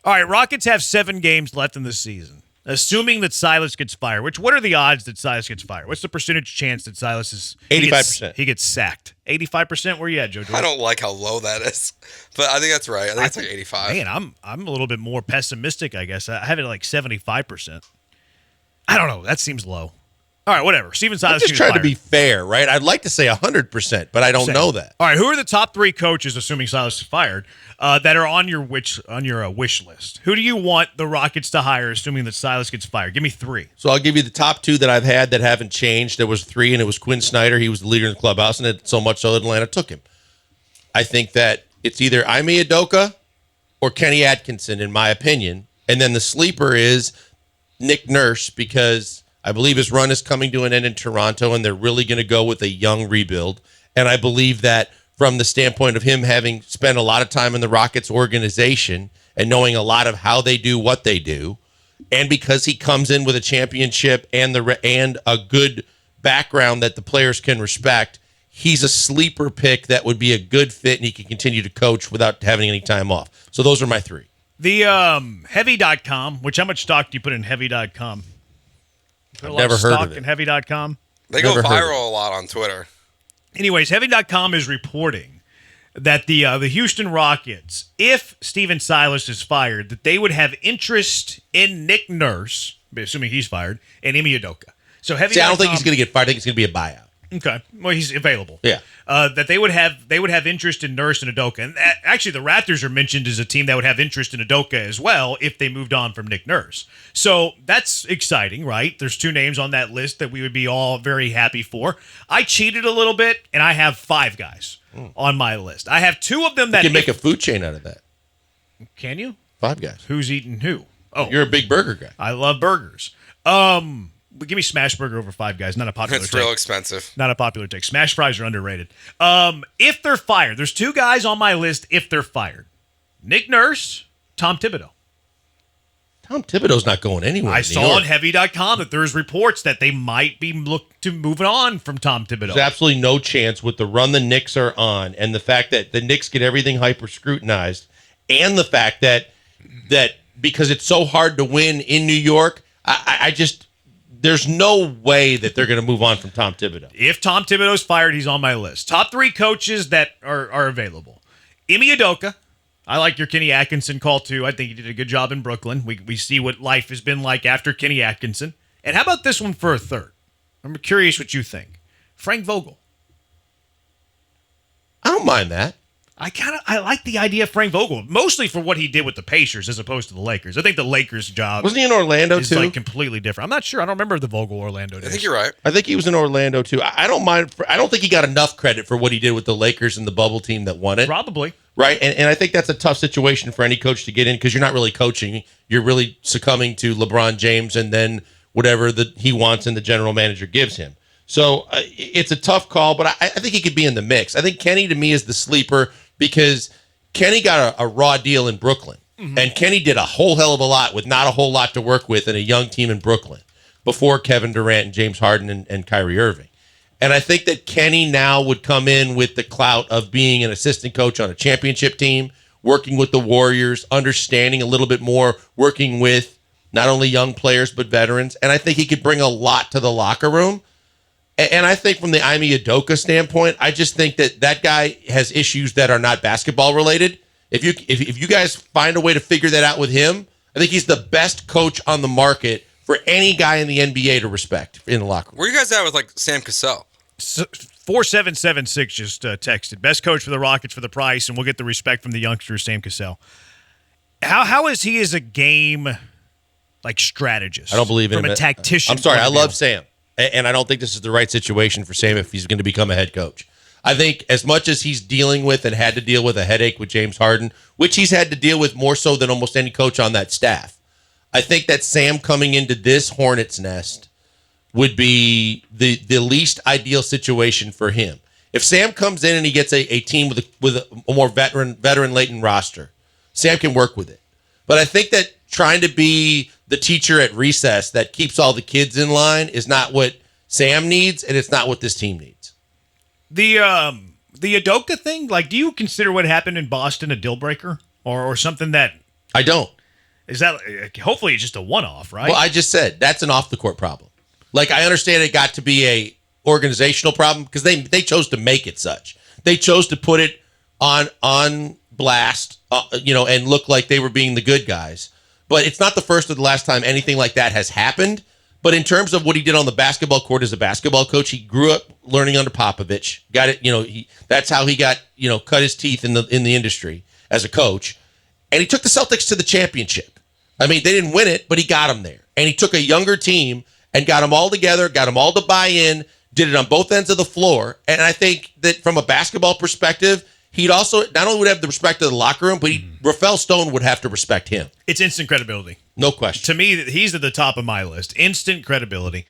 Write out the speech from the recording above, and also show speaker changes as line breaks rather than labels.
All right, Rockets have 7 games left in the season. Assuming that Silas gets fired, what are the odds that Silas gets fired? What's the percentage chance that Silas is
85%?
He gets sacked. 85%. Where you at, Joe?
I don't like how low that is, but I think that's right. I think it's like 85.
Man, I'm a little bit more pessimistic, I guess. I have it at like 75%. I don't know. That seems low. All right, whatever. Stephen Silas.
I'm just trying to be fair, right? I'd like to say 100%, but I don't know that.
All right, who are the top 3 coaches, assuming Silas is fired, that are on your wish list? Who do you want the Rockets to hire, assuming that Silas gets fired? Give me 3.
So I'll give you the top 2 that I've had that haven't changed. There was 3, and it was Quinn Snyder. He was the leader in the clubhouse, and it so much so that Atlanta took him. I think that it's either Ime Udoka or Kenny Atkinson, in my opinion. And then the sleeper is Nick Nurse, because I believe his run is coming to an end in Toronto, and they're really going to go with a young rebuild. And I believe that from the standpoint of him having spent a lot of time in the Rockets organization and knowing a lot of how they do what they do, and because he comes in with a championship and a good background that the players can respect, he's a sleeper pick that would be a good fit, and he can continue to coach without having any time off. So those are my 3.
The Heavy.com, how much stock do you put in Heavy.com?
I've never heard of it.
In Heavy.com?
They go viral a lot on Twitter.
Anyways, Heavy.com is reporting that the Houston Rockets, if Stephen Silas is fired, that they would have interest in Nick Nurse, assuming he's fired, and Ime Udoka. So Heavy.com,
I don't think he's going to get fired. I think it's going to be a buyout.
Okay, well, he's available.
Yeah,
that they would have interest in Nurse and Udoka, and actually the Raptors are mentioned as a team that would have interest in Udoka as well if they moved on from Nick Nurse. So that's exciting, right? There's 2 names on that list that we would be all very happy for. I cheated a little bit, and I have 5 guys on my list. I have 2 of them that
you can make a food chain out of that.
Can you?
5 guys.
Who's eating who? Oh,
you're a big burger guy.
I love burgers. But give me smash burger over 5 guys. Not a popular
It's
take.
real expensive.
Not a popular take. Smash fries are underrated. If they're fired, there's 2 guys on my list if they're fired. Nick Nurse, Tom Thibodeau.
Tom Thibodeau's not going anywhere.
I saw on Heavy.com that there's reports that they might be looking to moving on from Tom Thibodeau.
There's absolutely no chance with the run the Knicks are on and the fact that the Knicks get everything hyper-scrutinized and the fact that because it's so hard to win in New York, I just... There's no way that they're going to move on from Tom Thibodeau.
If Tom Thibodeau's fired, he's on my list. Top 3 coaches that are available. Ime Udoka. I like your Kenny Atkinson call, too. I think he did a good job in Brooklyn. We see what life has been like after Kenny Atkinson. And how about this one for a third? I'm curious what you think. Frank Vogel.
I don't mind that.
I like the idea of Frank Vogel, mostly for what he did with the Pacers as opposed to the Lakers. I think the Lakers' job
wasn't he in Orlando
is
too?
Like completely different. I'm not sure. I don't remember the Vogel Orlando days.
I think you're right.
I think he was in Orlando too. I don't mind. I don't think he got enough credit for what he did with the Lakers and the bubble team that won it.
Probably.
Right, and I think that's a tough situation for any coach to get in because you're not really coaching. You're really succumbing to LeBron James and then whatever he wants and the general manager gives him. So it's a tough call, but I think he could be in the mix. I think Kenny, to me, is the sleeper because Kenny got a raw deal in Brooklyn, and Kenny did a whole hell of a lot with not a whole lot to work with in a young team in Brooklyn before Kevin Durant and James Harden and Kyrie Irving. And I think that Kenny now would come in with the clout of being an assistant coach on a championship team, working with the Warriors, understanding a little bit more, working with not only young players but veterans. And I think he could bring a lot to the locker room. And I think from the Ime Udoka standpoint, I just think that guy has issues that are not basketball related. If you guys find a way to figure that out with him, I think he's the best coach on the market for any guy in the NBA to respect in the locker room.
Where you guys at with like Sam Cassell?
4776 just texted. Best coach for the Rockets for the price, and we'll get the respect from the youngster, Sam Cassell. How is he as a game strategist?
I don't believe in him.
From a tactician.
I'm sorry, I love Sam. And I don't think this is the right situation for Sam if he's going to become a head coach. I think as much as he's dealing with and had to deal with a headache with James Harden, which he's had to deal with more so than almost any coach on that staff, I think that Sam coming into this Hornets nest would be the least ideal situation for him. If Sam comes in and he gets a team with a more veteran-laden roster, Sam can work with it. But I think that trying to be the teacher at recess that keeps all the kids in line is not what Sam needs, and it's not what this team needs.
The Udoka thing, do you consider what happened in Boston a deal breaker or something that
I don't.
Is that hopefully it's just a one-off, right?
Well, I just said that's an off the court problem. Like, I understand it got to be a organizational problem because they chose to make it such. They chose to put it on blast, and look like they were being the good guys. But it's not the first or the last time anything like that has happened. But in terms of what he did on the basketball court as a basketball coach, he grew up learning under Popovich. Got it, that's how he got, cut his teeth in the industry as a coach. And he took the Celtics to the championship. I mean, they didn't win it, but he got them there. And he took a younger team and got them all together, got them all to buy in, did it on both ends of the floor. And I think that from a basketball perspective, he'd also not only would have the respect of the locker room, but Rafael Stone would have to respect him.
It's instant credibility.
No question.
To me, he's at the top of my list. Instant credibility.